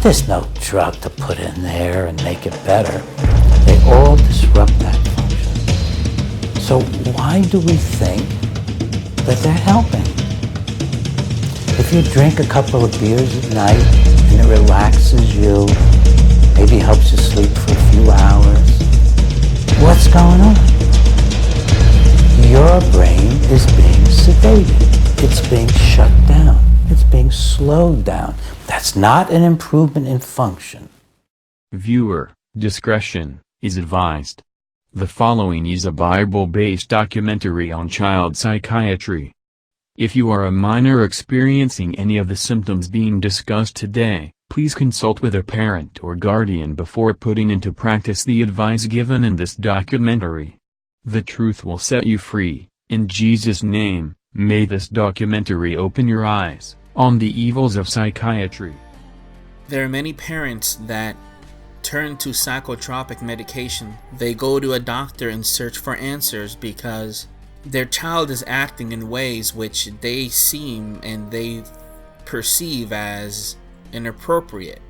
There's no drug to put in there and make it better. They all disrupt that function. So why do we think that they're helping? If you drink a couple of beers at night and it relaxes you, maybe helps you sleep for a few hours, what's going on? Your brain is being sedated. It's being shut down. It's being slowed down. That's not an improvement in function. Viewer discretion is advised. The following is a Bible-based documentary on child psychiatry. If you are a minor experiencing any of the symptoms being discussed today, please consult with a parent or guardian before putting into practice the advice given in this documentary. The truth will set you free. In Jesus' name, may this documentary open your eyes on the evils of psychiatry. There are many parents that turn to psychotropic medication. They go to a doctor and search for answers because their child is acting in ways which they seem and they perceive as inappropriate.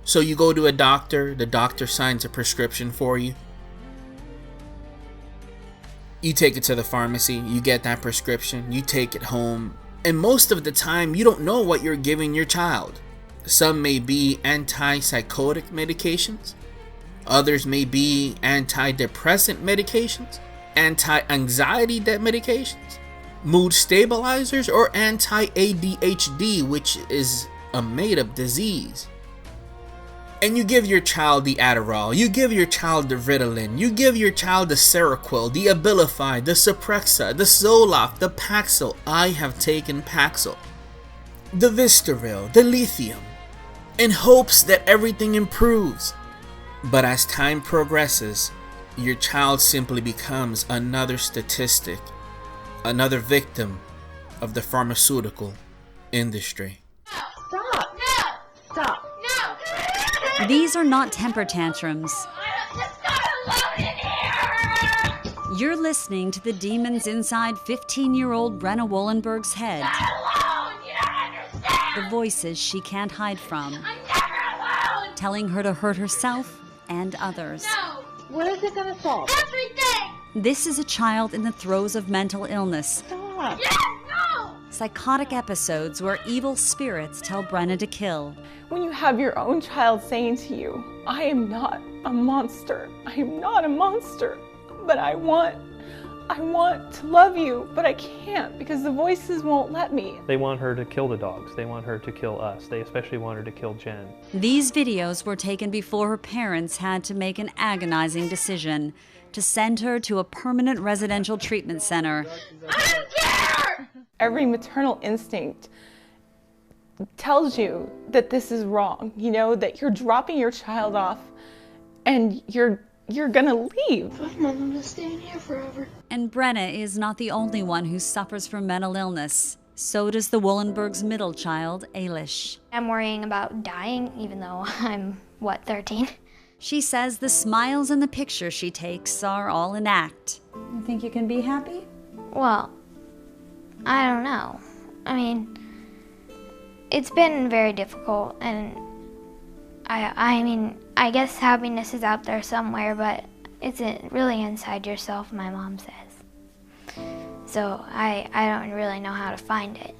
So you go to a doctor, the doctor signs a prescription for you. You take it to the pharmacy, you get that prescription, you take it home, and most of the time you don't know what you're giving your child. Some may be antipsychotic medications, others may be antidepressant medications, anti-anxiety medications, mood stabilizers, or anti-ADHD, which is a made-up disease. And you give your child the Adderall, you give your child the Ritalin, you give your child the Seroquel, the Abilify, the Suprexa, the Zoloft, the Paxil. I have taken Paxil, the Vistaril, the Lithium, in hopes that everything improves. But as time progresses, your child simply becomes another statistic, another victim of the pharmaceutical industry. Stop! No! Stop! No! These are not temper tantrums. I just got alone in here! You're listening to the demons inside 15-year-old Brenna Wollenberg's head. Not alone! You don't understand! The voices she can't hide from, I'm never alone! telling her to hurt herself and others. No! What is it gonna solve? Everything! This is a child in the throes of mental illness. Stop. Yes! No! Psychotic episodes where evil spirits tell Brenna to kill. When you have your own child saying to you, I am not a monster. I am not a monster. But I want to love you, but I can't because the voices won't let me. They want her to kill the dogs. They want her to kill us. They especially want her to kill Jen. These videos were taken before her parents had to make an agonizing decision to send her to a permanent residential treatment center. I don't care! Every maternal instinct tells you that this is wrong, you know, that you're dropping your child off and you're gonna leave. I want them to stay in here forever. And Brenna is not the only one who suffers from mental illness. So does the Wollenbergs' middle child, Ailish. I'm worrying about dying, even though I'm, 13? She says the smiles in the pictures she takes are all an act. You think you can be happy? Well, I don't know. I mean, it's been very difficult, and I guess happiness is out there somewhere, but it's really inside yourself, my mom says. So I don't really know how to find it.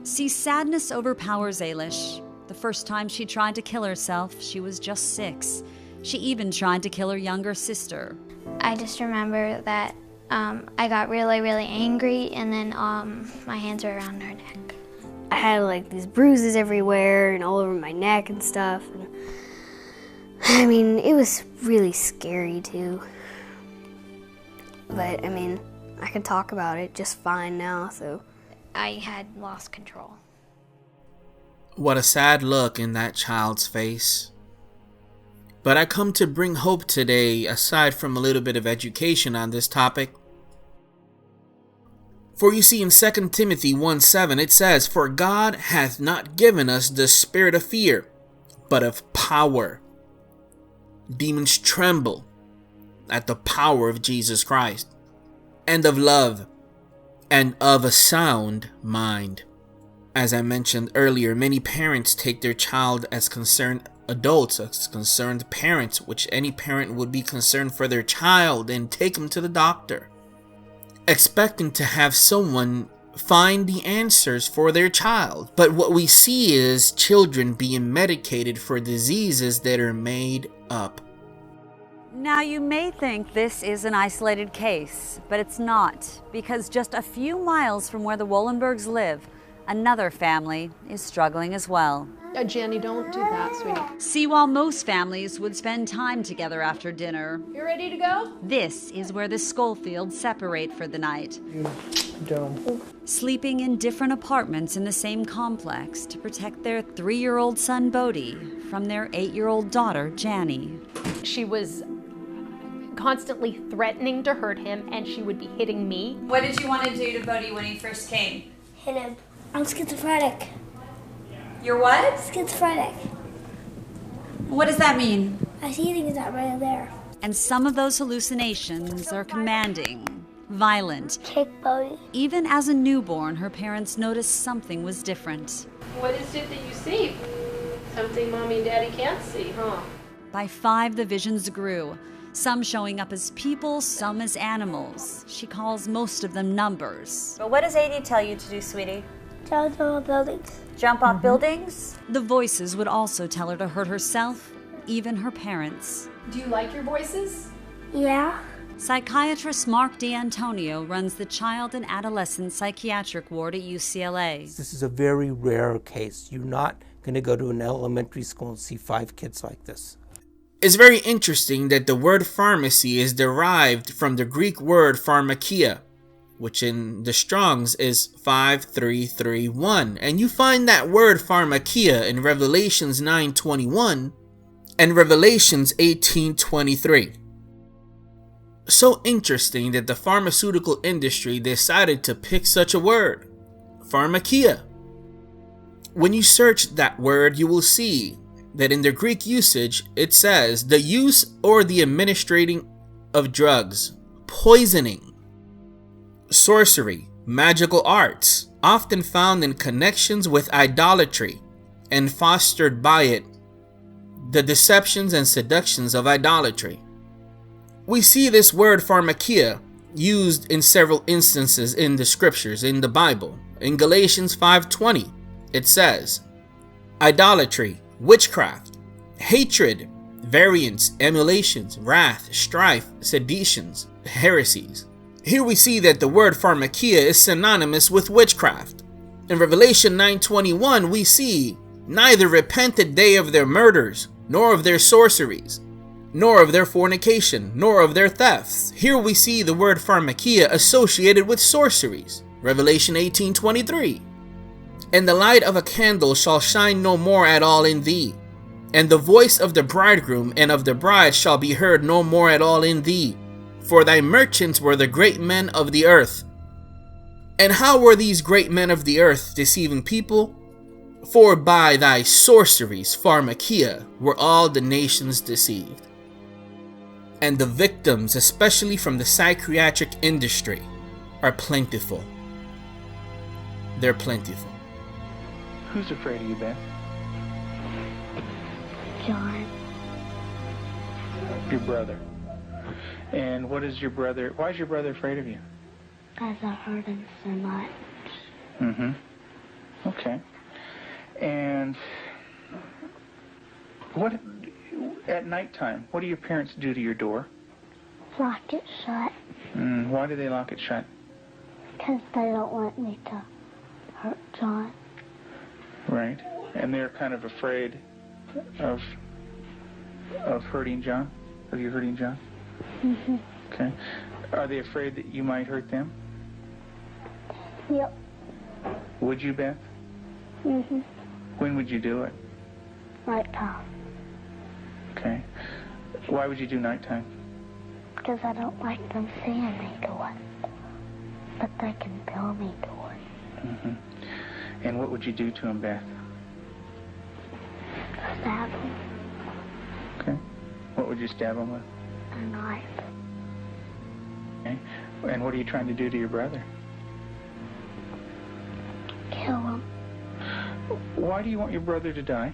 See, sadness overpowers Ailish. The first time she tried to kill herself, she was just 6. She even tried to kill her younger sister. I just remember that I got really, really angry, and then my hands were around her neck. I had like these bruises everywhere and all over my neck and stuff. And, I mean, it was really scary too. But I mean, I can talk about it just fine now, so. I had lost control. What a sad look in that child's face. But I come to bring hope today, aside from a little bit of education on this topic. For you see in 2 Timothy 1:7 it says, For God hath not given us the spirit of fear, but of power. Demons tremble at the power of Jesus Christ, and of love, and of a sound mind. As I mentioned earlier, many parents take their child as concerned adults, as concerned parents, which any parent would be concerned for their child, and take them to the doctor, expecting to have someone find the answers for their child. But what we see is children being medicated for diseases that are made up. Now, you may think this is an isolated case, but it's not, because just a few miles from where the Wollenbergs live, another family is struggling as well. Jenny, don't do that, sweetie. See, while most families would spend time together after dinner, You ready to go? this is where the Schofields separate for the night. Don't. Sleeping in different apartments in the same complex to protect their 3-year-old son, Bodie, from their 8-year-old daughter, Janny. She was constantly threatening to hurt him, and she would be hitting me. What did you want to do to Bodie when he first came? Hit him. I'm schizophrenic. You're what? Schizophrenic. What does that mean? I see things that right there. And some of those hallucinations are commanding, violent. Kick Bodie. Even as a newborn, her parents noticed something was different. What is it that you see? Something Mommy and Daddy can't see, huh? By 5, the visions grew. Some showing up as people, some as animals. She calls most of them numbers. But what does AD tell you to do, sweetie? Jump off buildings. Jump off buildings? The voices would also tell her to hurt herself, even her parents. Do you like your voices? Yeah. Psychiatrist Mark D'Antonio runs the Child and Adolescent Psychiatric Ward at UCLA. This is a very rare case. You're not going to go to an elementary school and see 5 kids like this. It's very interesting that the word pharmacy is derived from the Greek word pharmakeia, which in the Strong's is 5331. And you find that word pharmakeia in Revelations 9:21 and Revelations 18:23. So interesting that the pharmaceutical industry decided to pick such a word, pharmakeia. When you search that word, you will see that in the Greek usage, it says the use or the administrating of drugs, poisoning, sorcery, magical arts, often found in connections with idolatry and fostered by it, the deceptions and seductions of idolatry. We see this word pharmakeia used in several instances in the scriptures in the Bible. In Galatians 5:20, it says, idolatry, witchcraft, hatred, variance, emulations, wrath, strife, seditions, heresies. Here we see that the word pharmakeia is synonymous with witchcraft. In Revelation 9:21, we see, neither repented they of their murders, nor of their sorceries, nor of their fornication, nor of their thefts. Here we see the word pharmakeia associated with sorceries. Revelation 18:23. And the light of a candle shall shine no more at all in thee, and the voice of the bridegroom and of the bride shall be heard no more at all in thee, for thy merchants were the great men of the earth. And how were these great men of the earth deceiving people? For by thy sorceries, pharmakeia, were all the nations deceived. And the victims, especially from the psychiatric industry, are plentiful. They're plentiful. Who's afraid of you, Beth? John. Your brother. And what is your brother, why is your brother afraid of you? Because I hurt him so much. Mm-hmm. Okay. And what, at nighttime, what do your parents do to your door? Lock it shut. Why do they lock it shut? Because they don't want me to hurt John. Right. And they're kind of afraid of hurting John? Of you hurting John? Mm-hmm. Okay. Are they afraid that you might hurt them? Yep. Would you, Beth? Mm-hmm. When would you do it? Nighttime. Okay. Why would you do nighttime? Because I don't like them seeing me do it. But they can feel me do it. Mm-hmm. And what would you do to him, Beth? Stab him. Okay. What would you stab him with? A knife. Okay. And what are you trying to do to your brother? Kill him. Why do you want your brother to die?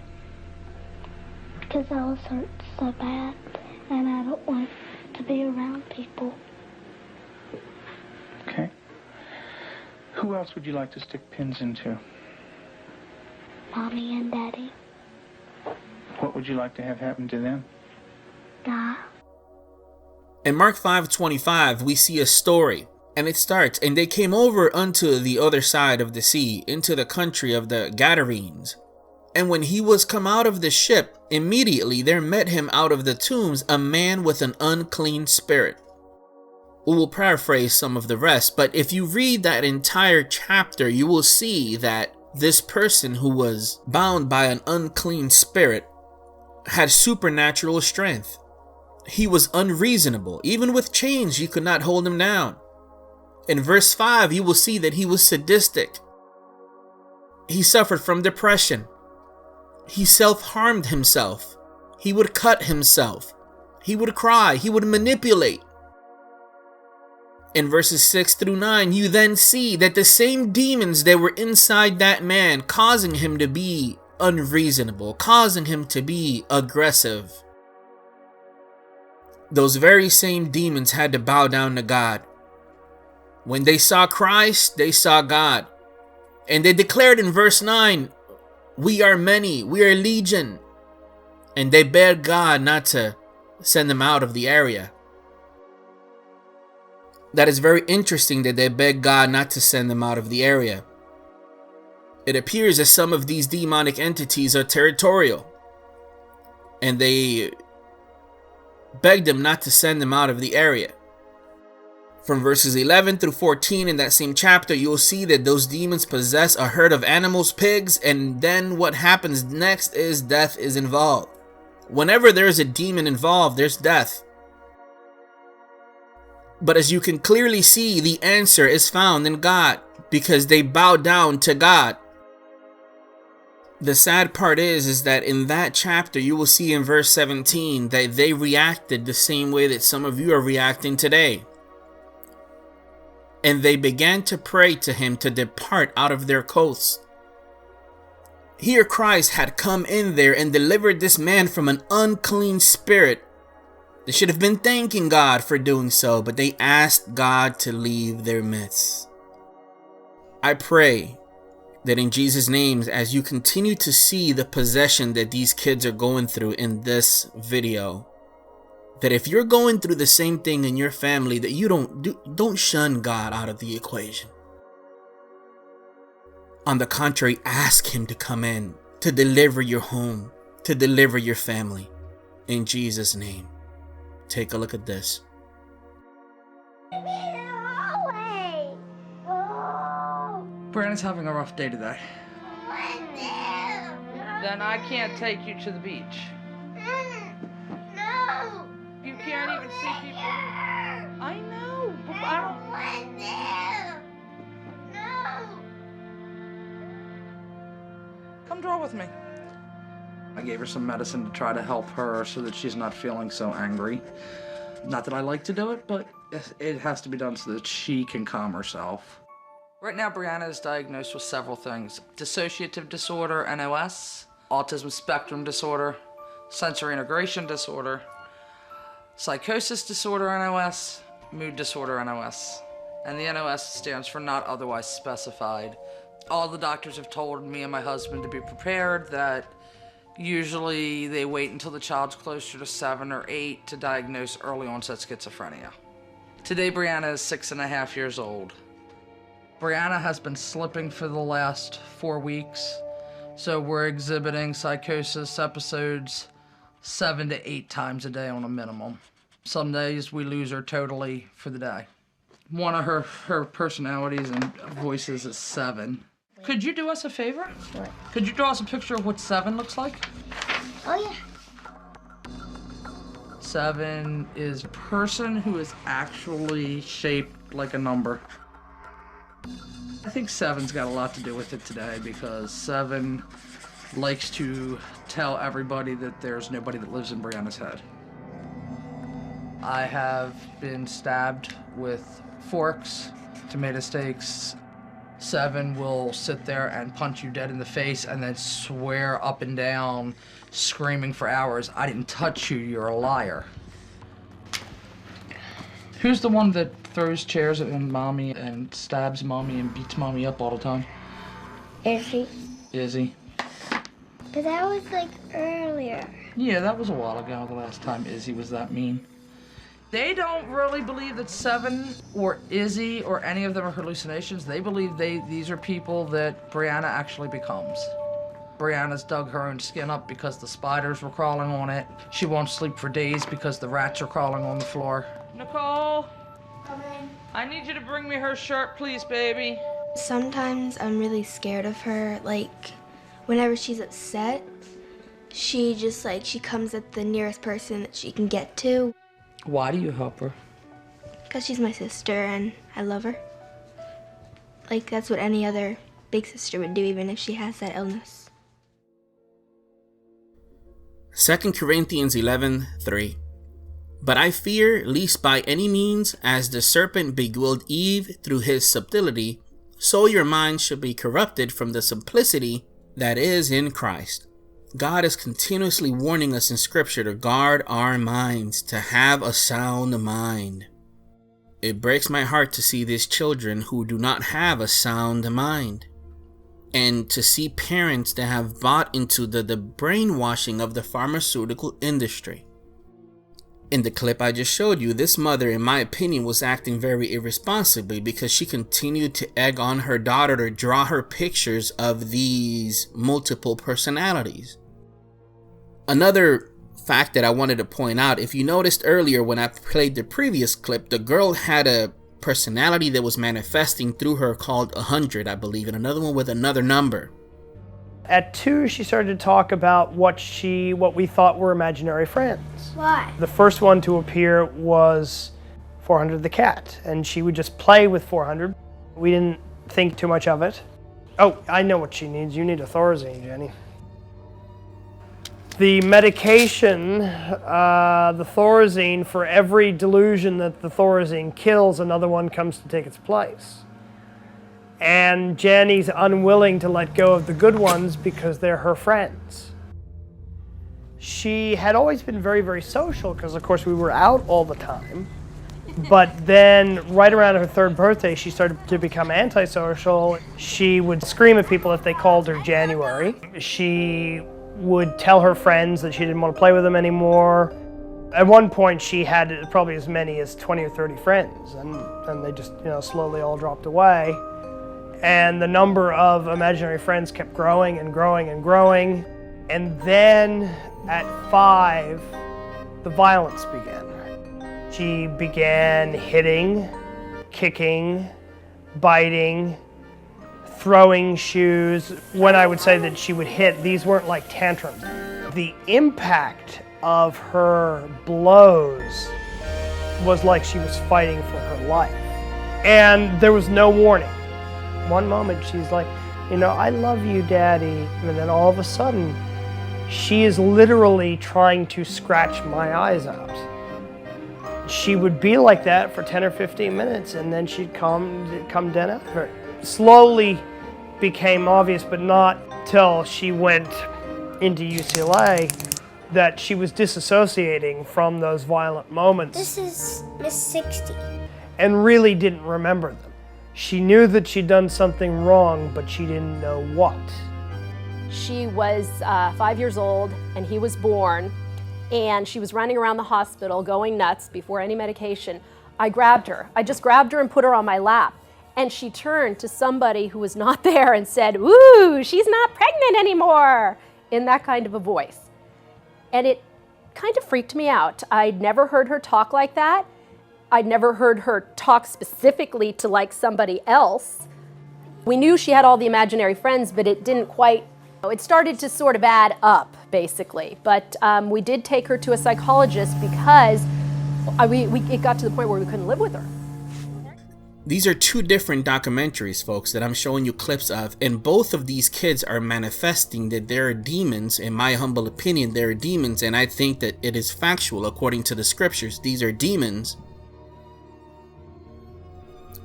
Because I was hurt so bad, and I don't want to be around people. Okay. Who else would you like to stick pins into? Mommy and Daddy. What would you like to have happen to them? Die. In Mark 5:25, we see a story, and it starts, "And they came over unto the other side of the sea, into the country of the Gadarenes. And when he was come out of the ship, immediately there met him out of the tombs a man with an unclean spirit." We will paraphrase some of the rest, but if you read that entire chapter, you will see that this person who was bound by an unclean spirit had supernatural strength. He was unreasonable. Even with chains, you could not hold him down. In verse 5, you will see that he was sadistic. He suffered from depression. He self-harmed himself. He would cut himself. He would cry. He would manipulate. In verses 6 through 9, you then see that the same demons that were inside that man, causing him to be unreasonable, causing him to be aggressive, those very same demons had to bow down to God. When they saw Christ, they saw God. And they declared in verse 9, "We are many, we are legion." And they begged God not to send them out of the area. That is very interesting that they begged God not to send them out of the area. It appears that some of these demonic entities are territorial, and they begged him not to send them out of the area. From verses 11 through 14 in that same chapter, you'll see that those demons possess a herd of animals, pigs, and then what happens next is death is involved. Whenever there's a demon involved, there's death. But as you can clearly see, the answer is found in God, because they bow down to God. The sad part is that in that chapter, you will see in verse 17 that they reacted the same way that some of you are reacting today. And they began to pray to him to depart out of their coasts. Here Christ had come in there and delivered this man from an unclean spirit. They should have been thanking God for doing so, but they asked God to leave their midst. I pray that in Jesus' name, as you continue to see the possession that these kids are going through in this video, that if you're going through the same thing in your family, that you don't shun God out of the equation. On the contrary, ask him to come in, to deliver your home, to deliver your family. In Jesus' name. Take a look at this. Brandon's having a rough day today. Then I can't take you to the beach. No! You can't even see people. I know, but I don't. No! Come draw with me. I gave her some medicine to try to help her so that she's not feeling so angry. Not that I like to do it, but it has to be done so that she can calm herself. Right now, Brianna is diagnosed with several things: dissociative disorder, NOS, autism spectrum disorder, sensory integration disorder, psychosis disorder, NOS, mood disorder, NOS. And the NOS stands for not otherwise specified. All the doctors have told me and my husband to be prepared that usually they wait until the child's closer to 7 or 8 to diagnose early onset schizophrenia. Today, Brianna is 6.5 years old. Brianna has been slipping for the last 4 weeks, so we're exhibiting psychosis episodes 7 to 8 times a day on a minimum. Some days we lose her totally for the day. One of her personalities and voices is 7. Could you do us a favor? Sure. Could you draw us a picture of what 7 looks like? Oh, yeah. 7 is a person who is actually shaped like a number. I think 7's got a lot to do with it today because 7 likes to tell everybody that there's nobody that lives in Brianna's head. I have been stabbed with forks, tomato steaks, 7 will sit there and punch you dead in the face and then swear up and down, screaming for hours, "I didn't touch you, you're a liar." Who's the one that throws chairs at mommy and stabs mommy and beats mommy up all the time? Izzy. Izzy. But that was like earlier. Yeah, that was a while ago, the last time Izzy was that mean. They don't really believe that 7 or Izzy or any of them are hallucinations. They believe these are people that Brianna actually becomes. Brianna's dug her own skin up because the spiders were crawling on it. She won't sleep for days because the rats are crawling on the floor. Nicole! Come in. I need you to bring me her shirt, please, baby. Sometimes I'm really scared of her. Like, whenever she's upset, she comes at the nearest person that she can get to. Why do you help her? Because she's my sister and I love her. Like, that's what any other big sister would do, even if she has that illness. 2 Corinthians 11:3. But I fear, lest by any means, as the serpent beguiled Eve through his subtlety, so your minds should be corrupted from the simplicity that is in Christ. God is continuously warning us in Scripture to guard our minds, to have a sound mind. It breaks my heart to see these children who do not have a sound mind, and to see parents that have bought into the brainwashing of the pharmaceutical industry. In the clip I just showed you, this mother, in my opinion, was acting very irresponsibly because she continued to egg on her daughter to draw her pictures of these multiple personalities. Another fact that I wanted to point out, if you noticed earlier when I played the previous clip, the girl had a personality that was manifesting through her called 100, I believe, and another one with another number. At 2, she started to talk about what we thought were imaginary friends. Why? The first one to appear was 400 the cat, and she would just play with 400. We didn't think too much of it. Oh, I know what she needs. You need a Thorazine, Jenny. The medication, the Thorazine, for every delusion that the Thorazine kills, another one comes to take its place. And Jenny's unwilling to let go of the good ones because they're her friends. She had always been very, very social because, of course, we were out all the time. But then, right around her 3rd birthday, she started to become antisocial. She would scream at people if they called her January. She would tell her friends that she didn't want to play with them anymore. At one point, she had probably as many as 20 or 30 friends, and they just, slowly all dropped away. And the number of imaginary friends kept growing and growing and growing. And then at 5, the violence began. She began hitting, kicking, biting, throwing shoes. When I would say that she would hit, these weren't like tantrums. The impact of her blows was like she was fighting for her life. And there was no warning. One moment she's like, I love you, Daddy. And then all of a sudden, she is literally trying to scratch my eyes out. She would be like that for 10 or 15 minutes, and then she'd come dead after it. Slowly became obvious, but not till she went into UCLA, that she was disassociating from those violent moments. This is Miss 60. And really didn't remember them. She knew that she'd done something wrong, but she didn't know what. She was 5 years old and he was born, and she was running around the hospital going nuts before any medication. I grabbed her. I just grabbed her and put her on my lap. And she turned to somebody who was not there and said, "Ooh, she's not pregnant anymore," in that kind of a voice. And it kind of freaked me out. I'd never heard her talk like that. I'd never heard her talk specifically to like somebody else. We knew she had all the imaginary friends, but it didn't quite, it started to sort of add up, basically. But we did take her to a psychologist because it got to the point where we couldn't live with her. These are 2 different documentaries, folks, that I'm showing you clips of, and both of these kids are manifesting that there are demons. In my humble opinion, there are demons, and I think that it is factual according to the scriptures. These are demons.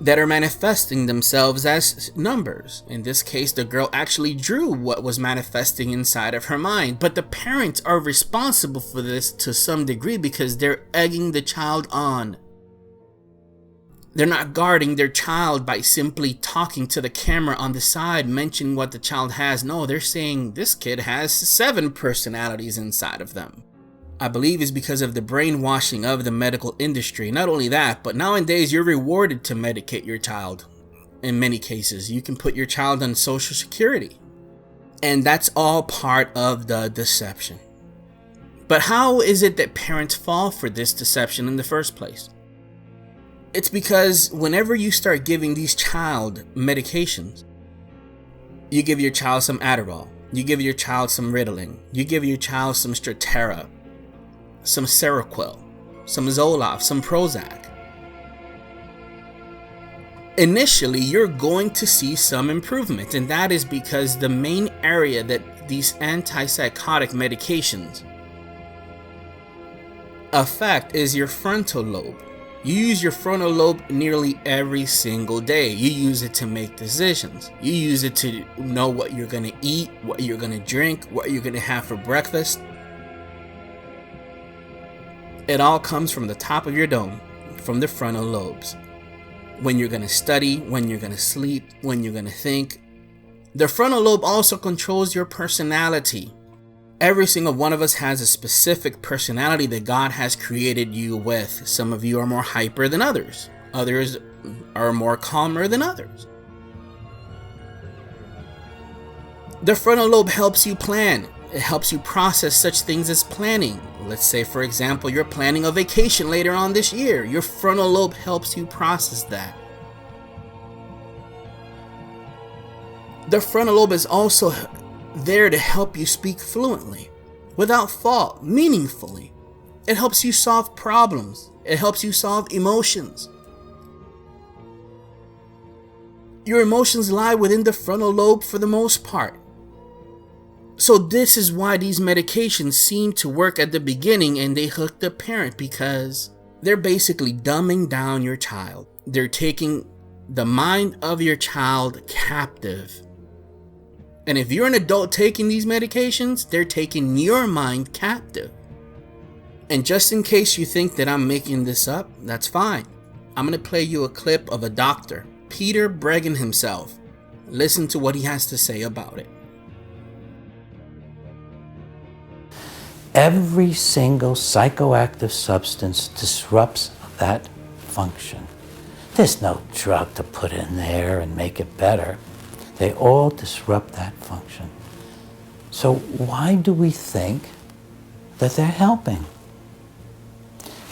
that are manifesting themselves as numbers. In this case, the girl actually drew what was manifesting inside of her mind, but the parents are responsible for this to some degree because they're egging the child on. They're not guarding their child by simply talking to the camera on the side, mentioning what the child has. No, they're saying this kid has 7 personalities inside of them. I believe it's because of the brainwashing of the medical industry. Not only that, but nowadays you're rewarded to medicate your child. In many cases, you can put your child on Social Security. And that's all part of the deception. But how is it that parents fall for this deception in the first place? It's because whenever you start giving these child medications, you give your child some Adderall, you give your child some Ritalin, you give your child some Strattera, some Seroquel, some Zoloft, some Prozac. Initially, you're going to see some improvement, and that is because the main area that these antipsychotic medications affect is your frontal lobe. You use your frontal lobe nearly every single day. You use it to make decisions. You use it to know what you're going to eat, what you're going to drink, what you're going to have for breakfast. It all comes from the top of your dome, from the frontal lobes. When you're going to study, when you're going to sleep, when you're going to think. The frontal lobe also controls your personality. Every single one of us has a specific personality that God has created you with. Some of you are more hyper than others. Others are more calmer than others. The frontal lobe helps you plan. It helps you process such things as planning. Let's say, for example, you're planning a vacation later on this year. Your frontal lobe helps you process that. The frontal lobe is also there to help you speak fluently, without fault, meaningfully. It helps you solve problems. It helps you solve emotions. Your emotions lie within the frontal lobe for the most part. So this is why these medications seem to work at the beginning and they hook the parent, because they're basically dumbing down your child. They're taking the mind of your child captive. And if you're an adult taking these medications, they're taking your mind captive. And just in case you think that I'm making this up, that's fine. I'm going to play you a clip of a doctor, Peter Breggin himself. Listen to what he has to say about it. Every single psychoactive substance disrupts that function. There's no drug to put in there and make it better. They all disrupt that function. So why do we think that they're helping?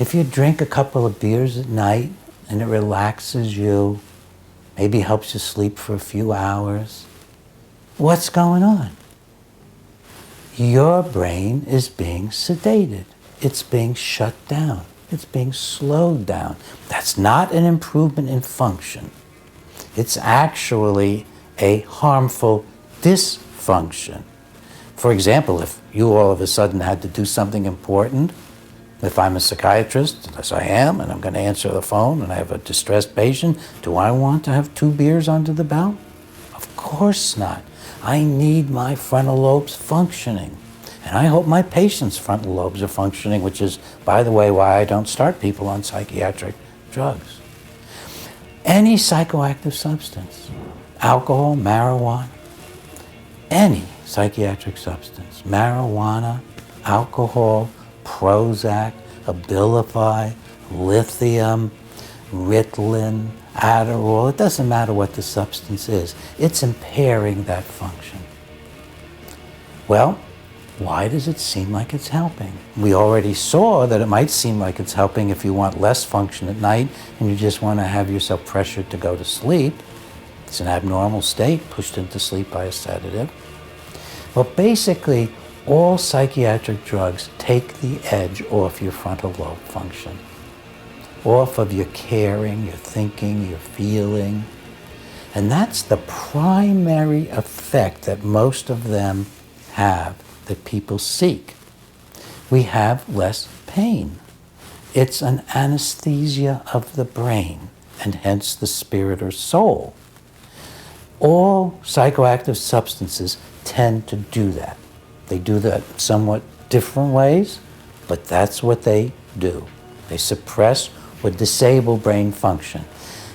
If you drink a couple of beers at night and it relaxes you, maybe helps you sleep for a few hours, what's going on? Your brain is being sedated. It's being shut down. It's being slowed down. That's not an improvement in function. It's actually a harmful dysfunction. For example, if you all of a sudden had to do something important, if I'm a psychiatrist, as I am, and I'm going to answer the phone and I have a distressed patient, do I want to have 2 beers under the belt? Of course not. I need my frontal lobes functioning. And I hope my patients' frontal lobes are functioning, which is, by the way, why I don't start people on psychiatric drugs. Any psychoactive substance, alcohol, marijuana, any psychiatric substance, marijuana, alcohol, Prozac, Abilify, lithium, Ritalin, Adderall, it doesn't matter what the substance is. It's impairing that function. Well, why does it seem like it's helping? We already saw that it might seem like it's helping if you want less function at night and you just want to have yourself pressured to go to sleep. It's an abnormal state, pushed into sleep by a sedative. But basically, all psychiatric drugs take the edge off your frontal lobe function, off of your caring, your thinking, your feeling. And that's the primary effect that most of them have, that people seek. We have less pain. It's an anesthesia of the brain. and hence the spirit or soul. All psychoactive substances tend to do that. They do that somewhat different ways, but that's what they do. They suppress or disable brain function.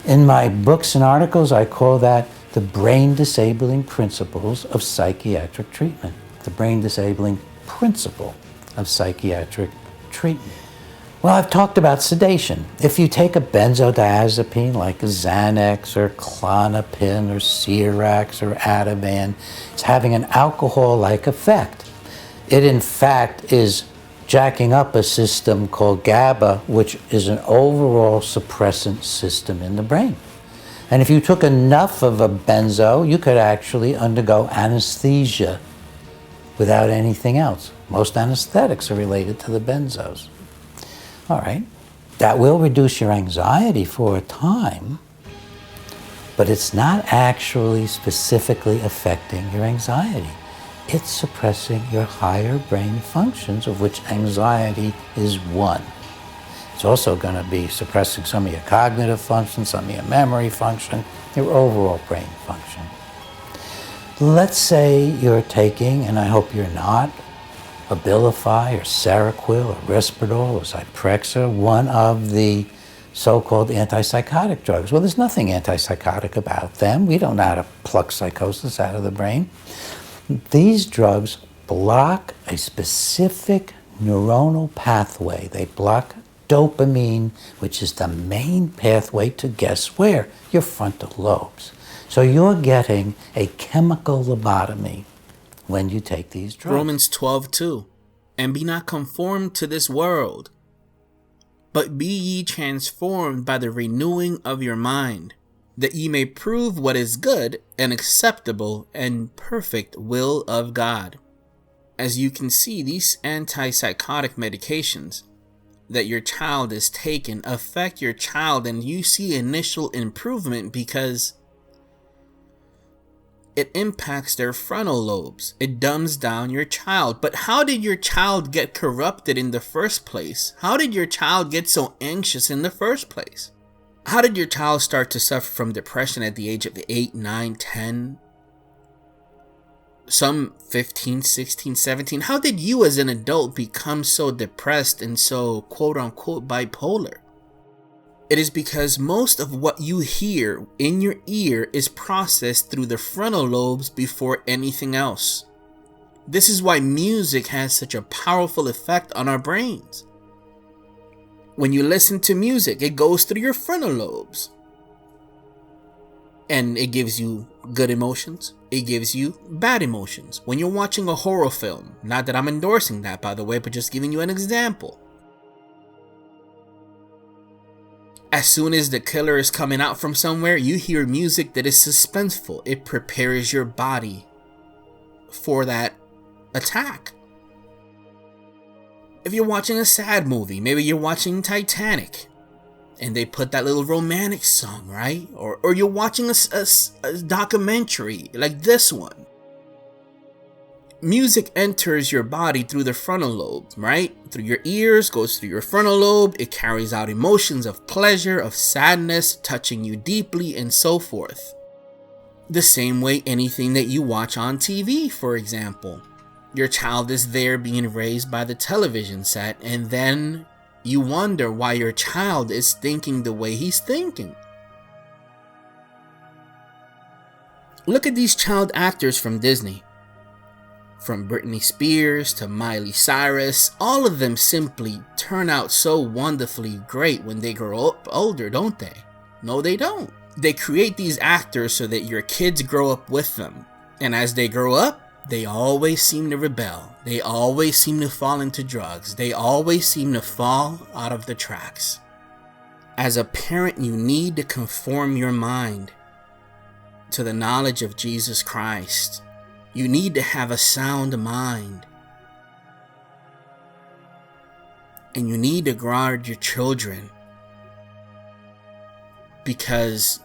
In my books and articles, I call that the brain disabling principles of psychiatric treatment. The brain disabling principle of psychiatric treatment. Well, I've talked about sedation. If you take a benzodiazepine like Xanax or Klonopin or Ciarax or Ativan, it's having an alcohol-like effect. It, in fact, is jacking up a system called GABA, which is an overall suppressant system in the brain. And if you took enough of a benzo, you could actually undergo anesthesia without anything else. Most anesthetics are related to the benzos. All right, that will reduce your anxiety for a time, but it's not actually specifically affecting your anxiety. It's suppressing your higher brain functions, of which anxiety is one. It's also going to be suppressing some of your cognitive function, some of your memory function, your overall brain function. Let's say you're taking, and I hope you're not, Abilify or Seroquel or Risperdal or Zyprexa, one of the so-called antipsychotic drugs. Well, there's nothing antipsychotic about them. We don't know how to pluck psychosis out of the brain. These drugs block a specific neuronal pathway. They block dopamine, which is the main pathway to guess where? Your frontal lobes. So you're getting a chemical lobotomy when you take these drugs. Romans 12:2. And be not conformed to this world, but be ye transformed by the renewing of your mind, that ye may prove what is good and acceptable and perfect will of God. As you can see, these antipsychotic medications that your child is taking affect your child, and you see initial improvement because it impacts their frontal lobes. It dumbs down your child. But how did your child get corrupted in the first place? How did your child get so anxious in the first place? How did your child start to suffer from depression at the age of 8, 9, 10? Some 15, 16, 17. How did you as an adult become so depressed and so quote-unquote bipolar? It is because most of what you hear in your ear is processed through the frontal lobes before anything else. This is why music has such a powerful effect on our brains. When you listen to music, it goes through your frontal lobes. And it gives you good emotions. It gives you bad emotions. When you're watching a horror film, not that I'm endorsing that, by the way, but just giving you an example. As soon as the killer is coming out from somewhere, you hear music that is suspenseful. It prepares your body for that attack. If you're watching a sad movie, maybe you're watching Titanic, and they put that little romantic song, right? Or you're watching a documentary like this one. Music enters your body through the frontal lobe, right? Through your ears, goes through your frontal lobe. It carries out emotions of pleasure, of sadness, touching you deeply, and so forth. The same way anything that you watch on TV, for example. Your child is there being raised by the television set, and then you wonder why your child is thinking the way he's thinking. Look at these child actors from Disney. From Britney Spears to Miley Cyrus, all of them simply turn out so wonderfully great when they grow up older, don't they? No, they don't. They create these actors so that your kids grow up with them. And as they grow up, they always seem to rebel. They always seem to fall into drugs. They always seem to fall out of the tracks. As a parent, you need to conform your mind to the knowledge of Jesus Christ. You need to have a sound mind. And you need to guard your children. Because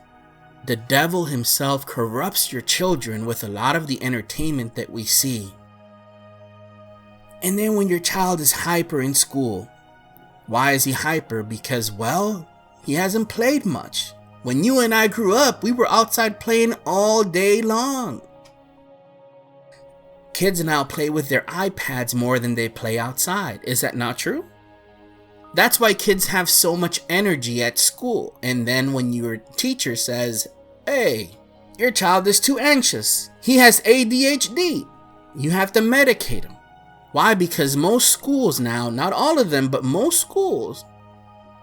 the devil himself corrupts your children with a lot of the entertainment that we see. And then when your child is hyper in school, why is he hyper? Because, well, he hasn't played much. When you and I grew up, we were outside playing all day long. Kids now play with their iPads more than they play outside. Is that not true? That's why kids have so much energy at school. And then when your teacher says, "Hey, your child is too anxious. He has ADHD. You have to medicate him." Why? Because most schools now, not all of them, but most schools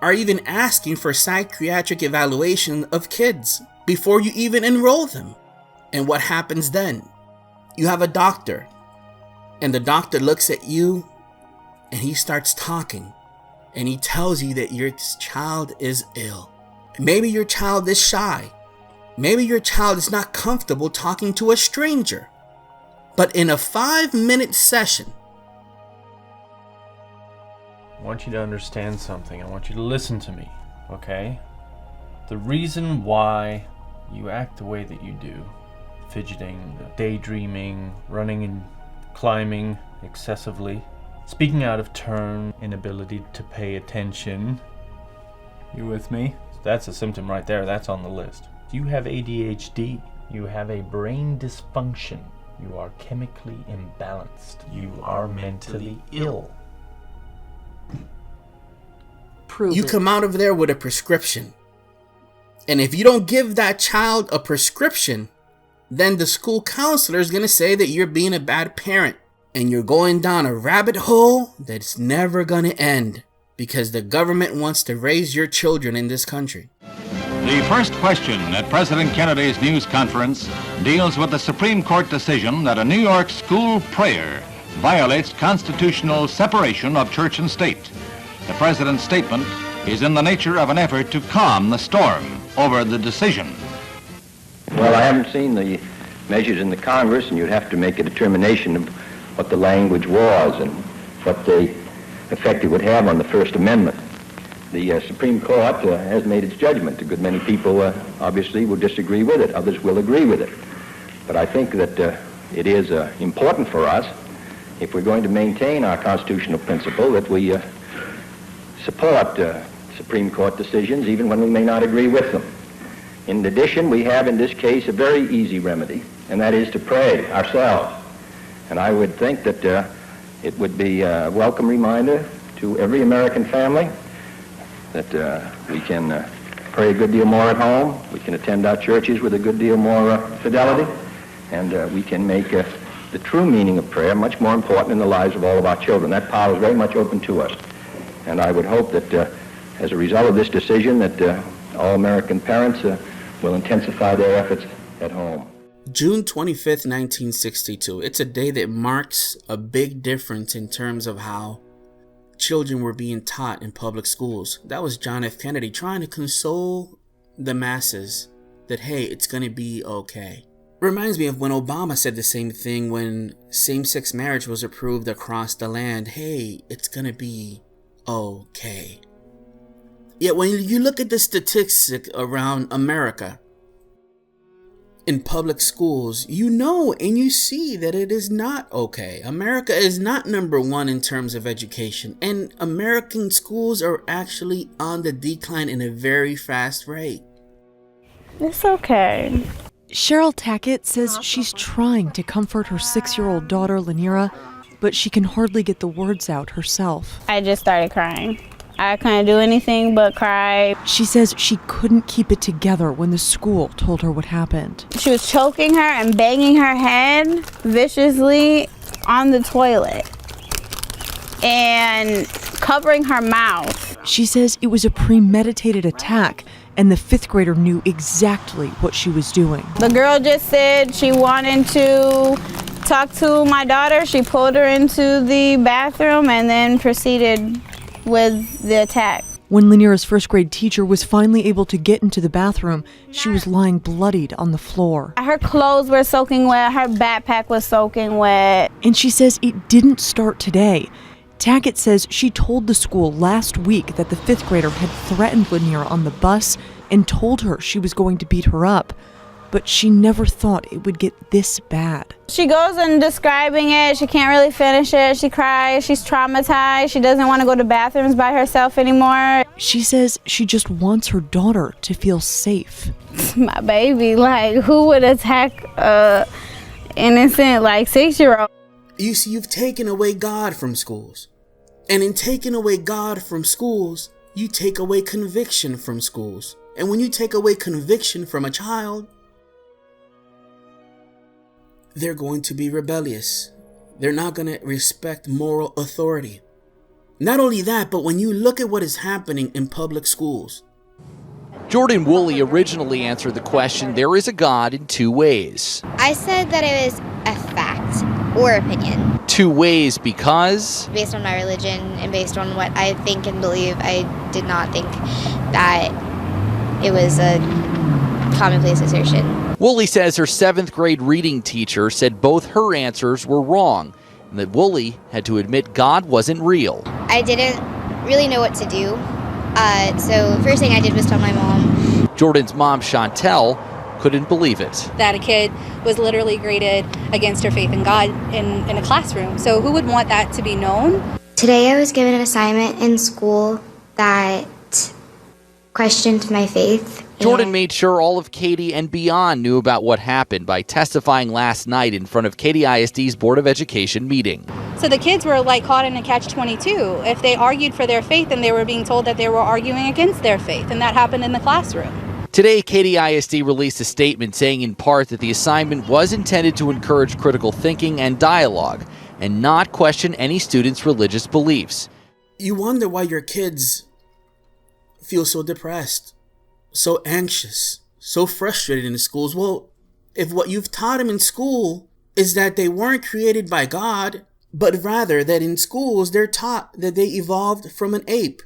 are even asking for psychiatric evaluation of kids before you even enroll them. And what happens then? You have a doctor, and the doctor looks at you and he starts talking, and he tells you that your child is ill. Maybe your child is shy. Maybe your child is not comfortable talking to a stranger. But in a 5-minute session, I want you to understand something. I want you to listen to me, okay? The reason why you act the way that you do, fidgeting, daydreaming, running and climbing excessively, speaking out of turn, inability to pay attention. You with me? That's a symptom right there. That's on the list. You have ADHD. You have a brain dysfunction. You are chemically imbalanced. You are mentally ill. you come out of there with a prescription. And if you don't give that child a prescription, then the school counselor is going to say that you're being a bad parent. And you're going down a rabbit hole that's never going to end. Because the government wants to raise your children in this country. The first question at President Kennedy's news conference deals with the Supreme Court decision that a New York school prayer violates constitutional separation of church and state. The president's statement is in the nature of an effort to calm the storm over the decision. Well, I haven't seen the measures in the Congress, and you'd have to make a determination of what the language was and what the effect it would have on the First Amendment. The Supreme Court has made its judgment. A good many people obviously will disagree with it. Others will agree with it. But I think that it is important for us, if we're going to maintain our constitutional principle, that we support Supreme Court decisions even when we may not agree with them. In addition, we have in this case a very easy remedy, and that is to pray ourselves. And I would think that it would be a welcome reminder to every American family that we can pray a good deal more at home, we can attend our churches with a good deal more fidelity, and we can make the true meaning of prayer much more important in the lives of all of our children. That power is very much open to us. And I would hope that as a result of this decision that all American parents will intensify their efforts at home. June 25th, 1962. It's a day that marks a big difference in terms of how children were being taught in public schools. That was John F. Kennedy trying to console the masses that, hey, it's going to be okay. Reminds me of when Obama said the same thing when same-sex marriage was approved across the land. Hey, it's going to be okay. Yet when you look at the statistics around America, in public schools, you know and you see that it is not okay. America is not #1 in terms of education, and American schools are actually on the decline in a very fast rate. It's okay. Cheryl Tackett says she's trying to comfort her 6-year-old daughter, Lanira, but she can hardly get the words out herself. I just started crying. I couldn't do anything but cry. She says she couldn't keep it together when the school told her what happened. She was choking her and banging her head viciously on the toilet and covering her mouth. She says it was a premeditated attack, and the 5th grader knew exactly what she was doing. The girl just said she wanted to talk to my daughter. She pulled her into the bathroom and then proceeded with the attack. When Lanira's 1st grade teacher was finally able to get into the bathroom, she was lying bloodied on the floor. Her clothes were soaking wet, her backpack was soaking wet. And she says it didn't start today. Tackett says she told the school last week that the 5th grader had threatened Lanira on the bus and told her she was going to beat her up. But she never thought it would get this bad. She goes on describing it. She can't really finish it. She cries. She's traumatized. She doesn't want to go to bathrooms by herself anymore. She says she just wants her daughter to feel safe. My baby, like, who would attack a innocent, like, 6-year-old? You see, you've taken away God from schools. And in taking away God from schools, you take away conviction from schools. And when you take away conviction from a child, they're going to be rebellious. They're not going to respect moral authority. Not only that, but when you look at what is happening in public schools. Jordan Woolley originally answered the question, there is a God, in 2 ways. I said that it was a fact or opinion. 2 ways because? Based on my religion and based on what I think and believe, I did not think that it was a commonplace assertion. Woolley says her 7th grade reading teacher said both her answers were wrong, and that Woolley had to admit God wasn't real. I didn't really know what to do. So the first thing I did was tell my mom. Jordan's mom, Chantel, couldn't believe it. That a kid was literally graded against her faith in God in a classroom. So who would want that to be known? Today I was given an assignment in school that questioned my faith. Jordan made sure all of Katy and beyond knew about what happened by testifying last night in front of Katy ISD's Board of Education meeting. So the kids were like caught in a catch-22. If they argued for their faith, and they were being told that they were arguing against their faith, and that happened in the classroom. Today, Katy ISD released a statement saying in part that the assignment was intended to encourage critical thinking and dialogue and not question any student's religious beliefs. You wonder why your kids feel so depressed, so anxious, so frustrated in the schools. Well, if what you've taught them in school is that they weren't created by God, but rather that in schools they're taught that they evolved from an ape.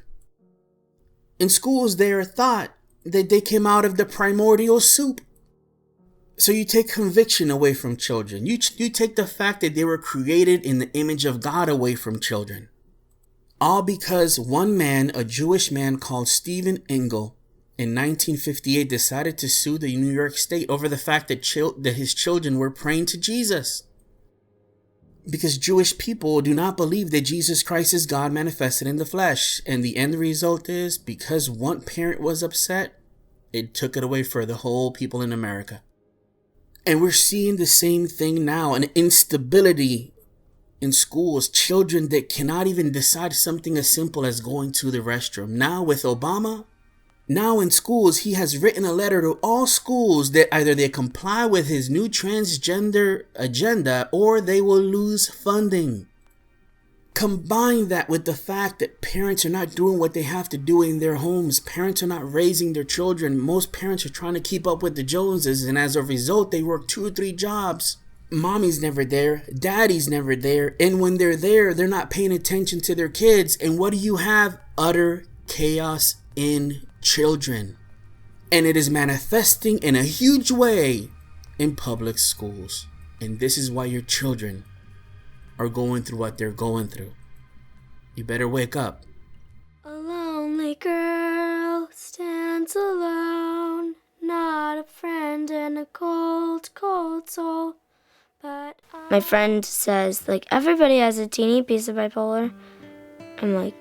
In schools they are taught that they came out of the primordial soup. So you take conviction away from children. You take the fact that they were created in the image of God away from children. All because one man, a Jewish man called Stephen Engel, in 1958 decided to sue the New York State over the fact that his children were praying to Jesus. Because Jewish people do not believe that Jesus Christ is God manifested in the flesh. And the end result is, because one parent was upset, it took it away for the whole people in America. And we're seeing the same thing now, an instability in schools, children that cannot even decide something as simple as going to the restroom. Now with Obama, now in schools, he has written a letter to all schools that either they comply with his new transgender agenda or they will lose funding. Combine that with the fact that parents are not doing what they have to do in their homes. Parents are not raising their children. Most parents are trying to keep up with the Joneses, and as a result, they work 2 or 3 jobs. Mommy's never there. Daddy's never there. And when they're there, they're not paying attention to their kids. And what do you have? Utter chaos in children. And it is manifesting in a huge way in public schools. And this is why your children are going through what they're going through. You better wake up. A lonely girl stands alone, not a friend and a cold, cold soul. But my friend says, like, everybody has a teeny piece of bipolar. I'm like,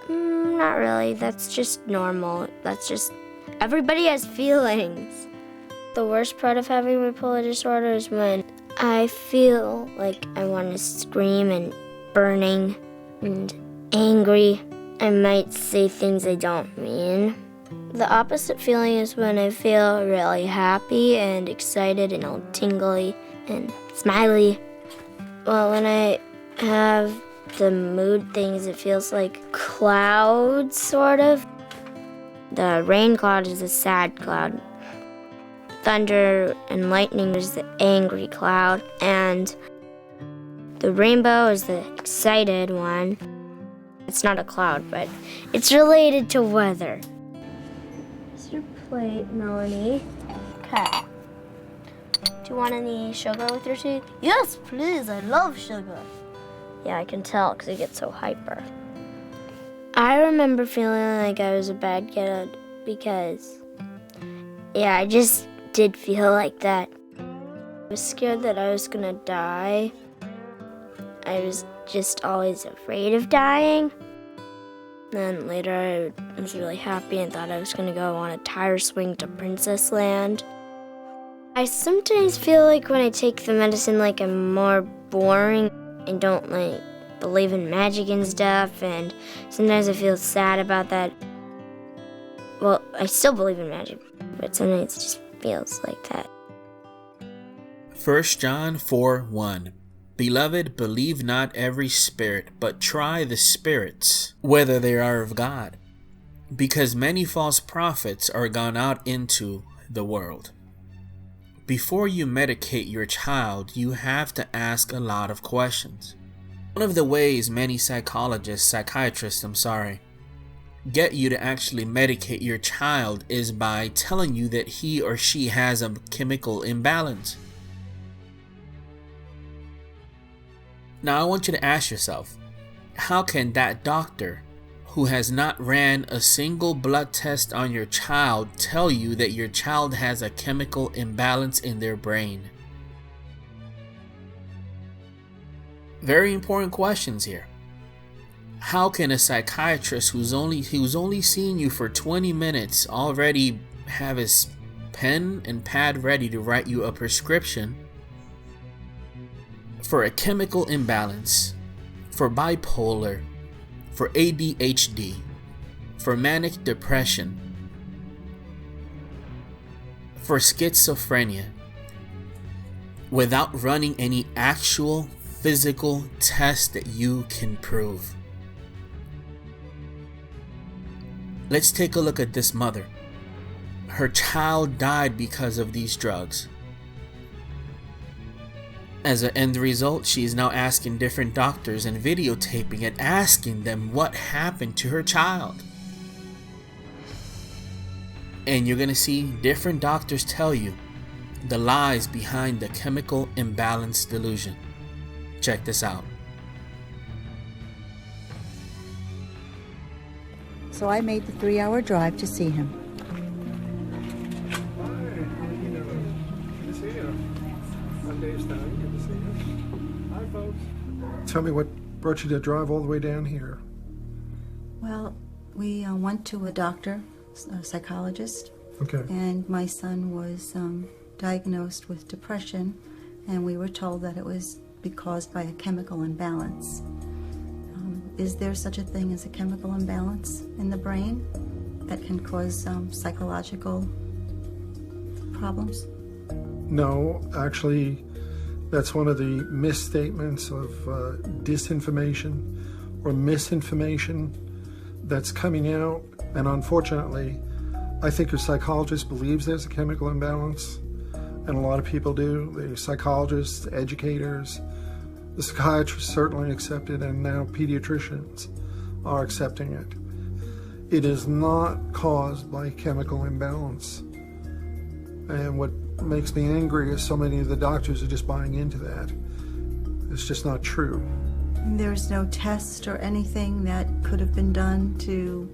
not really. That's just normal. That's just, everybody has feelings. The worst part of having bipolar disorder is when I feel like I want to scream and burning and angry. I might say things I don't mean. The opposite feeling is when I feel really happy and excited and all tingly and smiley. Well, when I have the mood things, it feels like clouds, sort of. The rain cloud is a sad cloud. Thunder and lightning is the angry cloud. And the rainbow is the excited one. It's not a cloud, but it's related to weather. Here's your plate, Melanie. Okay. Do you want any sugar with your tea? Yes, please. I love sugar. Yeah, I can tell because I get so hyper. I remember feeling like I was a bad kid because, yeah, I just did feel like that. I was scared that I was gonna die. I was just always afraid of dying. Then later I was really happy and thought I was going to go on a tire swing to Princess Land. I sometimes feel like when I take the medicine, like I'm more boring and don't believe in magic and stuff, and sometimes I feel sad about that. Well, I still believe in magic, but sometimes it just feels like that. 1 John 4:1. Beloved, believe not every spirit, but try the spirits, whether they are of God, because many false prophets are gone out into the world. Before you medicate your child, you have to ask a lot of questions. One of the ways many psychiatrists, get you to actually medicate your child is by telling you that he or she has a chemical imbalance. Now I want you to ask yourself, how can that doctor who has not ran a single blood test on your child tell you that your child has a chemical imbalance in their brain? Very important questions here. How can a psychiatrist who's only seen you for 20 minutes already have his pen and pad ready to write you a prescription for a chemical imbalance, for bipolar, for ADHD, for manic depression, for schizophrenia, without running any actual physical test that you can prove? Let's take a look at this mother. Her child died because of these drugs. As an end result, she is now asking different doctors and videotaping and asking them what happened to her child. And you're going to see different doctors tell you the lies behind the chemical imbalance delusion. Check this out. So I made the 3-hour drive to see him. Tell me what brought you to drive all the way down here. Well, we went to a doctor, a psychologist. Okay. And my son was diagnosed with depression, and we were told that it was caused by a chemical imbalance. Is there such a thing as a chemical imbalance in the brain that can cause psychological problems? No, actually, that's one of the misstatements of disinformation or misinformation that's coming out. And unfortunately, I think your psychologist believes there's a chemical imbalance, and a lot of people do. The psychologists, educators, the psychiatrists certainly accept it, and now pediatricians are accepting it. It is not caused by chemical imbalance. And what makes me angry is so many of the doctors are just buying into that. It's just not true. There's no test or anything that could have been done to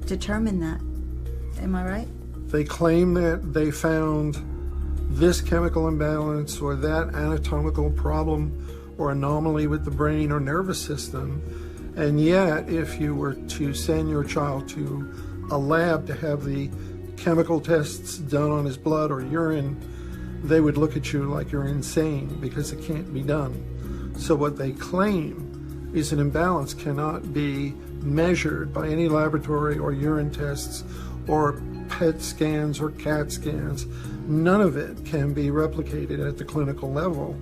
determine that. Am I right? They claim that they found this chemical imbalance or that anatomical problem or anomaly with the brain or nervous system, and yet if you were to send your child to a lab to have the chemical tests done on his blood or urine, they would look at you like you're insane because it can't be done. So what they claim is an imbalance cannot be measured by any laboratory or urine tests or PET scans or CAT scans. None of it can be replicated at the clinical level.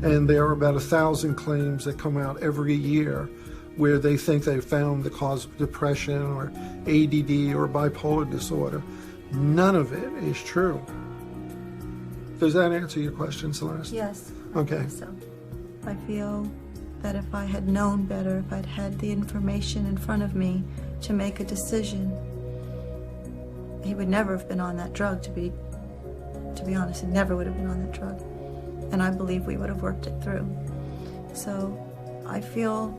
And there are about 1,000 claims that come out every year where they think they found the cause of depression or ADD or bipolar disorder. None of it is true. Does that answer your question, Celeste? Yes. Okay. I think so. I feel that if I had known better, if I'd had the information in front of me to make a decision, he would never have been on that drug, to be honest. He never would have been on that drug. And I believe we would have worked it through. So I feel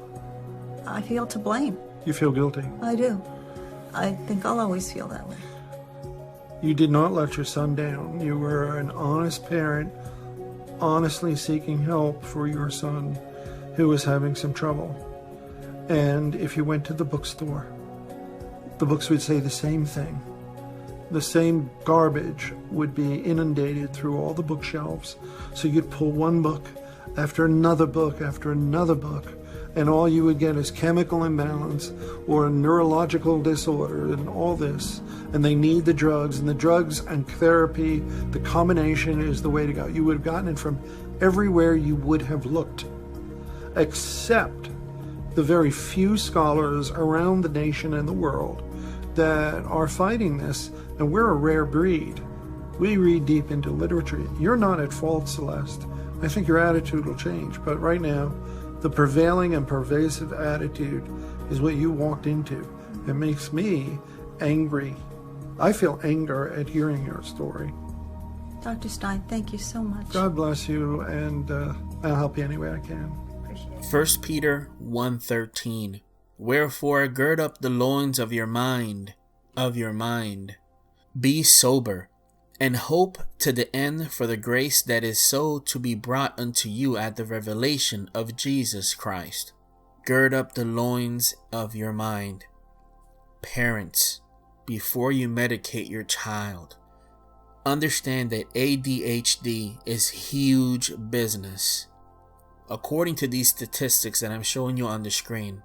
to blame. You feel guilty? I do. I think I'll always feel that way. You did not let your son down. You were an honest parent, honestly seeking help for your son who was having some trouble. And if you went to the bookstore, the books would say the same thing. The same garbage would be inundated through all the bookshelves. So you'd pull one book after another book after another book, and all you would get is chemical imbalance or a neurological disorder and all this. And they need the drugs, and the drugs and therapy, the combination is the way to go. You would have gotten it from everywhere you would have looked, except the very few scholars around the nation and the world that are fighting this. And we're a rare breed. We read deep into literature. You're not at fault, Celeste. I think your attitude will change. But right now, the prevailing and pervasive attitude is what you walked into. It makes me angry. I feel anger at hearing your story. Dr. Stein, thank you so much. God bless you, and I'll help you any way I can. 1 Peter 1:13. Wherefore gird up the loins of your mind. Be sober, and hope to the end for the grace that is so to be brought unto you at the revelation of Jesus Christ. Gird up the loins of your mind. Parents, before you medicate your child, understand that ADHD is huge business. According to these statistics that I'm showing you on the screen,